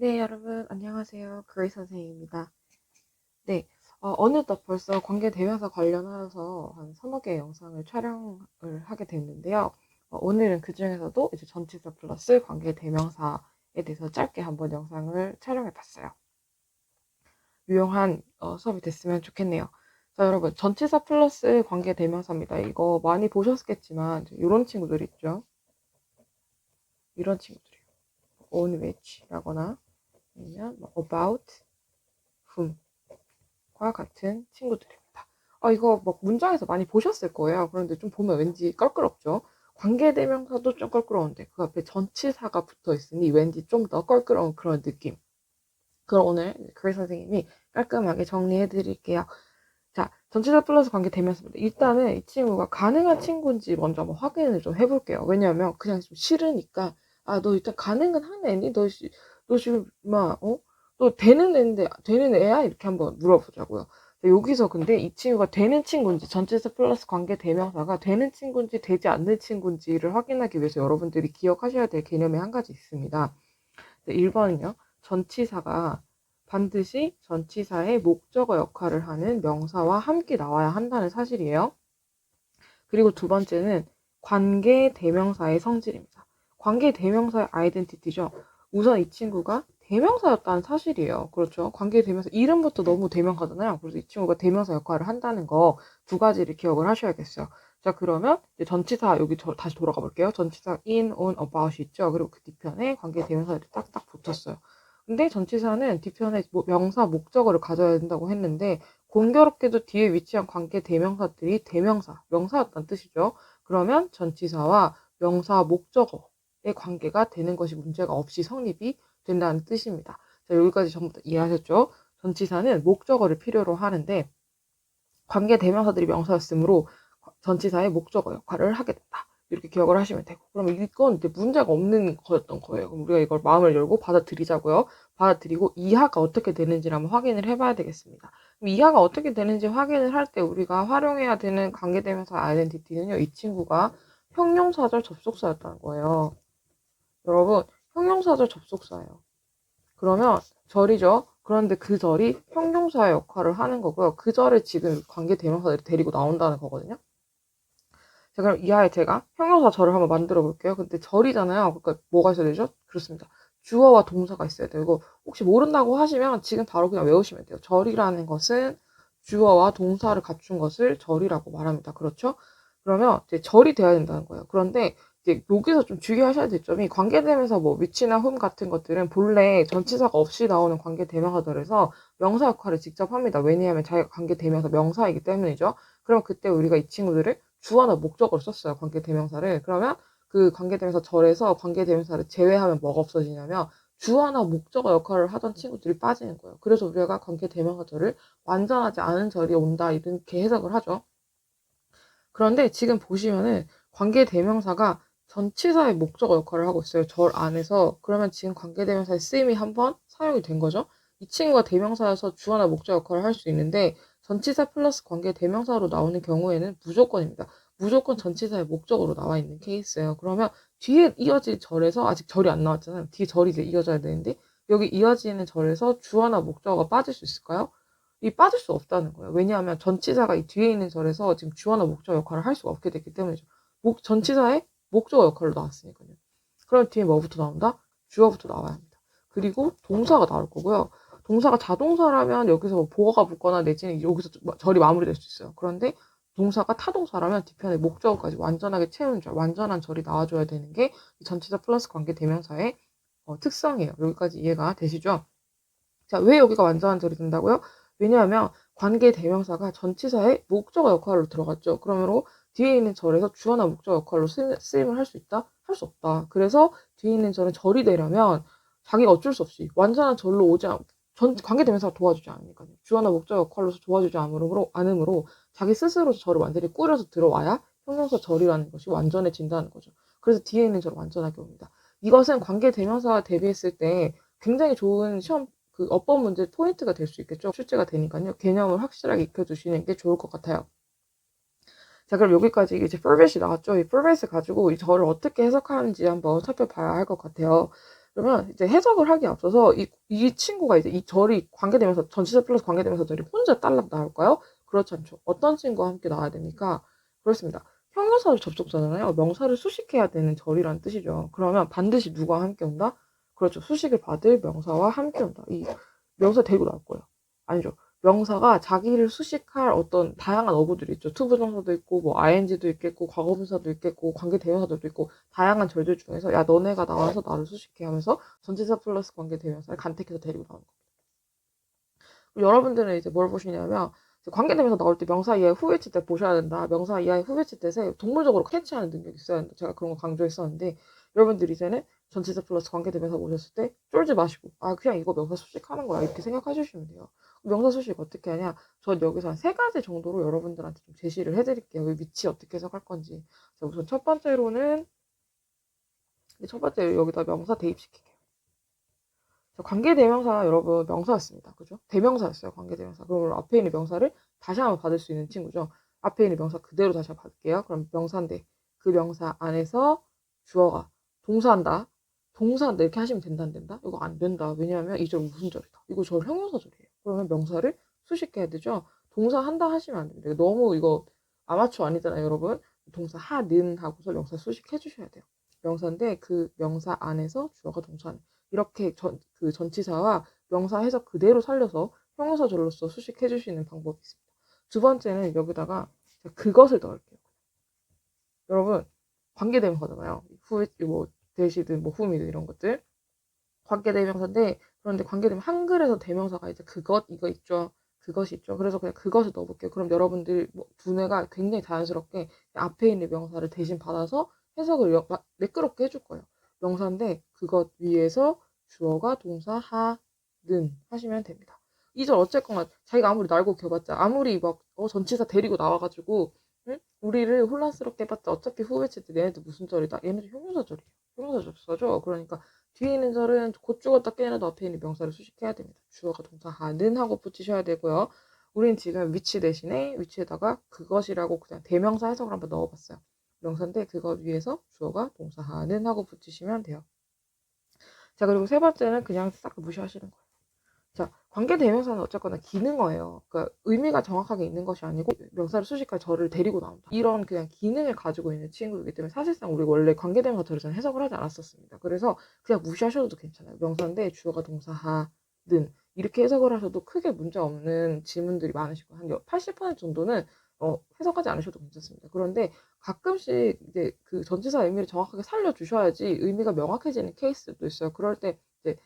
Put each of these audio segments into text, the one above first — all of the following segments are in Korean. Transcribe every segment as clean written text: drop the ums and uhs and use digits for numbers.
네, 여러분, 안녕하세요. 그레이 선생님입니다. 네, 어느덧 벌써 관계 대명사 관련해서 한 서너 개의 영상을 촬영을 하게 됐는데요. 오늘은 그 중에서도 이제 전치사 플러스 관계 대명사에 대해서 짧게 한번 영상을 촬영해 봤어요. 유용한 수업이 됐으면 좋겠네요. 자, 여러분, 전치사 플러스 관계 대명사입니다. 이거 많이 보셨겠지만, 이런 친구들 있죠? 이런 친구들이에요. on which라거나, 아니면 about, whom. 과 같은 친구들입니다. 이거 뭐 문장에서 많이 보셨을 거예요. 그런데 좀 보면 왠지 껄끄럽죠. 관계대명사도 좀 껄끄러운데 그 앞에 전치사가 붙어 있으니 왠지 좀 더 껄끄러운 그런 느낌. 그럼 오늘 그레이 선생님이 깔끔하게 정리해 드릴게요. 자, 전치사 플러스 관계대명사입니다. 일단은 이 친구가 가능한 친구인지 먼저 한번 확인을 좀 해볼게요. 왜냐하면 그냥 좀 싫으니까 너 일단 가능은 한 애니? 너 지금 너 되는 애인데 되는 애야? 이렇게 한번 물어보자고요. 여기서 근데 이 친구가 되는 친구인지 전치사 플러스 관계 대명사가 되는 친구인지 되지 않는 친구인지를 확인하기 위해서 여러분들이 기억하셔야 될 개념이 한 가지 있습니다. 1번은요. 전치사가 반드시 전치사의 목적어 역할을 하는 명사와 함께 나와야 한다는 사실이에요. 그리고 두 번째는 관계 대명사의 성질입니다. 관계 대명사의 아이덴티티죠. 우선 이 친구가 대명사였다는 사실이에요. 그렇죠. 관계 대명사 이름부터 너무 대명사잖아요. 그래서 이 친구가 대명사 역할을 한다는 거 두 가지를 기억을 하셔야겠어요. 자, 그러면 이제 전치사 여기 다시 돌아가 볼게요. 전치사 in, on, about이 있죠. 그리고 그 뒤편에 관계 대명사들이 딱딱 붙었어요. 근데 전치사는 뒤편에 명사 목적어를 가져야 된다고 했는데 공교롭게도 뒤에 위치한 관계 대명사들이 대명사, 명사였다는 뜻이죠. 그러면 전치사와 명사 목적어의 관계가 되는 것이 문제가 없이 성립이 된다는 뜻입니다. 자, 여기까지 전부 다 이해하셨죠? 전치사는 목적어를 필요로 하는데 관계 대명사들이 명사였으므로 전치사의 목적어 역할을 하게 된다. 이렇게 기억을 하시면 되고. 그러면 이건 이제 문제가 없는 거였던 거예요. 그럼 우리가 이걸 마음을 열고 받아들이자고요. 받아들이고 이하가 어떻게 되는지를 한번 확인을 해봐야 되겠습니다. 그럼 이하가 어떻게 되는지 확인을 할 때 우리가 활용해야 되는 관계대명사 아이덴티티는요. 이 친구가 형용사절 접속사였다는 거예요. 여러분, 형용사절 접속사예요. 그러면 절이죠. 그런데 그 절이 형용사의 역할을 하는 거고요. 그 절을 지금 관계대명사들이 데리고 나온다는 거거든요. 자, 그럼 이하에 제가 형용사 절을 한번 만들어 볼게요. 근데 절이잖아요. 그러니까 뭐가 있어야 되죠? 그렇습니다. 주어와 동사가 있어야 돼요. 이거 혹시 모른다고 하시면 지금 바로 그냥 외우시면 돼요. 절이라는 것은 주어와 동사를 갖춘 것을 절이라고 말합니다. 그렇죠? 그러면 이제 절이 돼야 된다는 거예요. 그런데 이제 여기서 좀 주의하셔야 될 점이 관계대명사 뭐 위치나 흠 같은 것들은 본래 전치사가 없이 나오는 관계대명사들에서 명사 역할을 직접 합니다. 왜냐하면 자기가 관계대명사 명사이기 때문이죠. 그럼 그때 우리가 이 친구들을 주어나 목적어로 썼어요. 관계대명사를. 그러면 그 관계대명사 절에서 관계대명사를 제외하면 뭐가 없어지냐면 주어나 목적어 역할을 하던 친구들이 빠지는 거예요. 그래서 우리가 관계대명사 절을 완전하지 않은 절이 온다 이렇게 해석을 하죠. 그런데 지금 보시면은 관계대명사가 전치사의 목적어 역할을 하고 있어요. 절 안에서. 그러면 지금 관계대명사의 쓰임이 한번 사용이 된 거죠. 이 친구가 대명사여서 주어나 목적 역할을 할 수 있는데 전치사 플러스 관계대명사로 나오는 경우에는 무조건입니다. 무조건 전치사의 목적으로 나와 있는 케이스예요. 그러면 뒤에 이어질 절에서 아직 절이 안 나왔잖아요. 뒤에 절이 이제 이어져야 되는데 여기 이어지는 절에서 주어나 목적어가 빠질 수 있을까요? 이 빠질 수 없다는 거예요. 왜냐하면 전치사가 이 뒤에 있는 절에서 지금 주어나 목적 역할을 할 수가 없게 됐기 때문이죠. 전치사의 목적어 역할로 나왔으니까요. 그럼 뒤에 뭐부터 나온다? 주어부터 나와야 합니다. 그리고 동사가 나올 거고요. 동사가 자동사라면 여기서 뭐 보어가 붙거나 내지는 여기서 절이 마무리될 수 있어요. 그런데 동사가 타동사라면 뒤편에 목적어까지 완전하게 채우는 절, 완전한 절이 나와줘야 되는 게 전치사 플러스 관계 대명사의 특성이에요. 여기까지 이해가 되시죠? 자, 왜 여기가 완전한 절이 된다고요? 왜냐하면 관계 대명사가 전치사의 목적어 역할로 들어갔죠. 그러므로 뒤에 있는 절에서 주어나 목적 역할로 쓰임을 할 수 있다? 할 수 없다. 그래서 뒤에 있는 절은 절이 되려면 자기가 어쩔 수 없이 완전한 절로 관계 대명사가 도와주지 않으니까요. 주어나 목적 역할로서 도와주지 않으므로 자기 스스로 절을 완전히 꾸려서 들어와야 형용사 절이라는 것이 완전해진다는 거죠. 그래서 뒤에 있는 절을 완전하게 옵니다. 이것은 관계 대명사와 대비했을 때 굉장히 좋은 시험 그 어법 문제 포인트가 될 수 있겠죠. 출제가 되니까요. 개념을 확실하게 익혀두시는 게 좋을 것 같아요. 자, 그럼 여기까지 이제 format이 나왔죠. 이 format을 가지고 이 절을 어떻게 해석하는지 한번 살펴봐야 할 것 같아요. 그러면 이제 해석을 하기에 앞서서 이 친구가 이제 이 절이 관계되면서 전치사 플러스 관계되면서 절이 혼자 딸랑 나올까요? 그렇지 않죠. 어떤 친구와 함께 나와야 됩니까? 그렇습니다. 형용사를 접속사잖아요. 명사를 수식해야 되는 절이라는 뜻이죠. 그러면 반드시 누가 함께 온다? 그렇죠. 수식을 받을 명사와 함께 온다. 이 명사 데리고 나올 거예요. 아니죠. 명사가 자기를 수식할 어떤 다양한 어구들이 있죠. 투부정사도 있고, 뭐, ing도 있겠고, 과거분사도 있겠고, 관계대명사들도 있고, 다양한 절들 중에서, 야, 너네가 나와서 나를 수식해 하면서 전치사 플러스 관계대명사를 간택해서 데리고 나오는 겁니다. 여러분들은 이제 뭘 보시냐면, 관계대명사 나올 때 명사 이하의 후일치 때 보셔야 된다. 명사 이하의 후일치 때에 동물적으로 캐치하는 능력이 있어야 된다. 제가 그런 거 강조했었는데, 여러분들이 이제는 전치사 플러스 관계대명사 보셨을 때 쫄지 마시고, 아, 그냥 이거 명사 수식하는 거야. 이렇게 생각하시면 돼요. 명사 수식 어떻게 하냐? 전 여기서 한 3가지 정도로 여러분들한테 좀 제시를 해드릴게요. 위치 어떻게 해석할 건지. 자, 우선 첫 번째로는, 여기다 명사 대입시킬게요. 자, 관계대명사 여러분 명사였습니다. 그죠? 대명사였어요. 관계대명사. 그럼 앞에 있는 명사를 다시 한번 받을 수 있는 친구죠. 앞에 있는 명사 그대로 다시 한번 받을게요. 그럼 명사인데 그 명사 안에서 주어가 동사한다. 동사한다 이렇게 하시면 된다 안 된다? 이거 안 된다. 왜냐하면 이 절 무슨 절이다. 이거 절 형용사 절이에요. 그러면 명사를 수식해야 되죠. 동사 한다 하시면 안 됩니다. 너무 이거 아마추어 아니잖아요, 여러분. 동사 하는 하고서 명사 수식해 주셔야 돼요. 명사인데 그 명사 안에서 주어가 동사는 이렇게 그 전치사와 명사 해석 그대로 살려서 형용사절로서 수식해 주시는 방법이 있습니다. 두 번째는 여기다가 그것을 넣을게요. 여러분 관계대명사잖아요. 뭐 대시든 뭐 whom이든 이런 것들 관계대명사인데 그런데 관계대명 한글에서 대명사가 이제 그것 이거 있죠. 그것이 있죠. 그래서 그냥 그것을 넣어볼게요. 그럼 여러분들 뭐 두뇌가 굉장히 자연스럽게 앞에 있는 명사를 대신 받아서 해석을 매끄럽게 해줄 거예요. 명사인데 그것 위에서 주어가 동사 하는 하시면 됩니다. 이 절 어쨌거나 자기가 아무리 날고 겨봤자 아무리 막 전치사 데리고 나와가지고 응? 우리를 혼란스럽게 해봤자 어차피 후배칠 때 얘네들 무슨 절이다? 얘네들 형용사절이에요. 형용사절이죠. 그러니까 뒤에 있는 절은 곧 죽었다 깨어나도 앞에 있는 명사를 수식해야 됩니다. 주어가 동사 하는 하고 붙이셔야 되고요. 우린 지금 위치 대신에 위치에다가 그것이라고 그냥 대명사 해석을 한번 넣어봤어요. 명사인데 그것 위에서 주어가 동사 하는 하고 붙이시면 돼요. 자, 그리고 세 번째는 그냥 싹 무시하시는 거예요. 자, 관계대명사는 어쨌거나 기능어예요. 그러니까 의미가 정확하게 있는 것이 아니고 명사를 수식할 절을 데리고 나온다. 이런 그냥 기능을 가지고 있는 친구이기 때문에 사실상 우리 원래 관계대명사 절에서는 해석을 하지 않았었습니다. 그래서 그냥 무시하셔도 괜찮아요. 명사인데 주어가 동사 하는 이렇게 해석을 하셔도 크게 문제 없는 지문들이 많으시고 한 80% 정도는 해석하지 않으셔도 괜찮습니다. 그런데 가끔씩 이제 그 전치사 의미를 정확하게 살려주셔야지 의미가 명확해지는 케이스도 있어요. 그럴 때 이제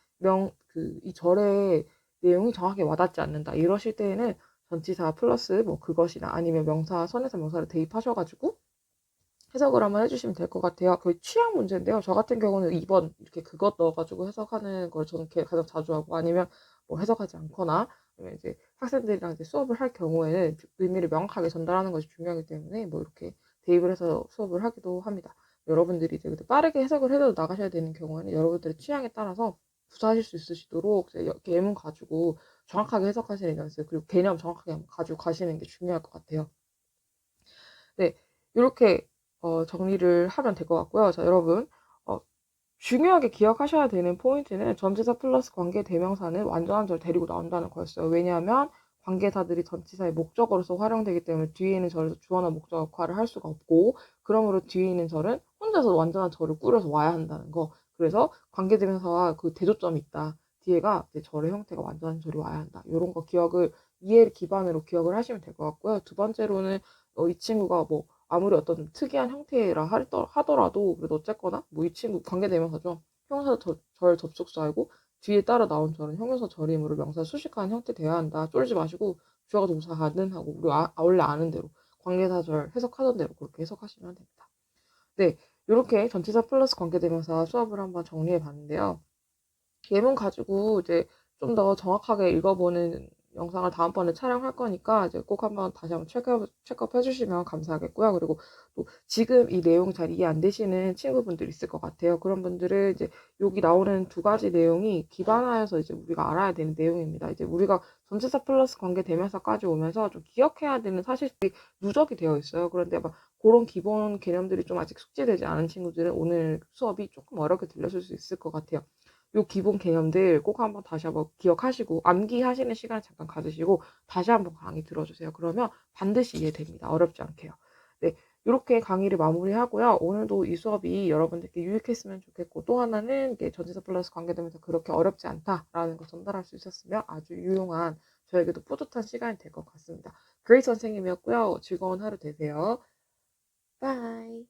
이 절의 내용이 정확하게 와닿지 않는다. 이러실 때에는 전치사 플러스 뭐 그것이나 아니면 명사, 선에서 명사를 대입하셔가지고 해석을 한번 해주시면 될 것 같아요. 거의 취향 문제인데요. 저 같은 경우는 2번 이렇게 그것 넣어가지고 해석하는 걸 저는 가장 자주 하고 아니면 뭐 해석하지 않거나 아니면 이제 학생들이랑 이제 수업을 할 경우에는 의미를 명확하게 전달하는 것이 중요하기 때문에 뭐 이렇게 대입을 해서 수업을 하기도 합니다. 여러분들이 이제 빠르게 해석을 해서 나가셔야 되는 경우에는 여러분들의 취향에 따라서 구사하실 수 있으시도록 예문 가지고 정확하게 해석하시는 연습 그리고 개념 정확하게 가지고 가시는 게 중요할 것 같아요. 네, 이렇게 정리를 하면 될 것 같고요. 자, 여러분 중요하게 기억하셔야 되는 포인트는 전치사 플러스 관계 대명사는 완전한 절 데리고 나온다는 거였어요. 왜냐하면 관계사들이 전치사의 목적어로서 활용되기 때문에 뒤에 있는 절에서 주어나 목적 역할을 할 수가 없고 그러므로 뒤에 있는 절은 혼자서 완전한 절을 꾸려서 와야 한다는 거. 그래서 관계대명사와 그 대조점이 있다. 뒤에가 이제 절의 형태가 완전한 절이 와야 한다. 이런 거 기억을 이해를 기반으로 기억을 하시면 될 것 같고요. 두 번째로는 이 친구가 뭐 아무리 어떤 특이한 형태라 하더라도 그래도 어쨌거나 뭐 이 친구 관계대명사죠. 형용사 절 접속사이고 뒤에 따라 나온 절은 형용사 절이므로 명사 수식하는 형태 돼야 한다. 쫄지 마시고 주어가 동사 하는 하고 우리 원래 아는 대로 관계사절 해석하던 대로 그렇게 해석하시면 됩니다. 네, 이렇게 전치사 플러스 관계대명사 수업을 한번 정리해 봤는데요. 예문 가지고 이제 좀 더 정확하게 읽어보는 영상을 다음번에 촬영할 거니까 이제 꼭 한번 다시 한번 체크업 해주시면 감사하겠고요. 그리고 또 지금 이 내용 잘 이해 안 되시는 친구분들 있을 것 같아요. 그런 분들은 이제 여기 나오는 2가지 내용이 기반하여서 이제 우리가 알아야 되는 내용입니다. 이제 우리가 전치사 플러스 관계 대명사까지 오면서 좀 기억해야 되는 사실들이 누적이 되어 있어요. 그런데 막 그런 기본 개념들이 좀 아직 숙지되지 않은 친구들은 오늘 수업이 조금 어렵게 들렸을 수 있을 것 같아요. 요 기본 개념들 꼭 한번 다시 한번 기억하시고 암기하시는 시간 잠깐 가지시고 다시 한번 강의 들어주세요. 그러면 반드시 이해됩니다. 어렵지 않게요. 네, 이렇게 강의를 마무리하고요. 오늘도 이 수업이 여러분들께 유익했으면 좋겠고 또 하나는 이게 전치사 플러스 관계되면서 그렇게 어렵지 않다라는 걸 전달할 수 있었으면 아주 유용한 저에게도 뿌듯한 시간이 될 것 같습니다. 그레이 선생님이었고요. 즐거운 하루 되세요. 바이.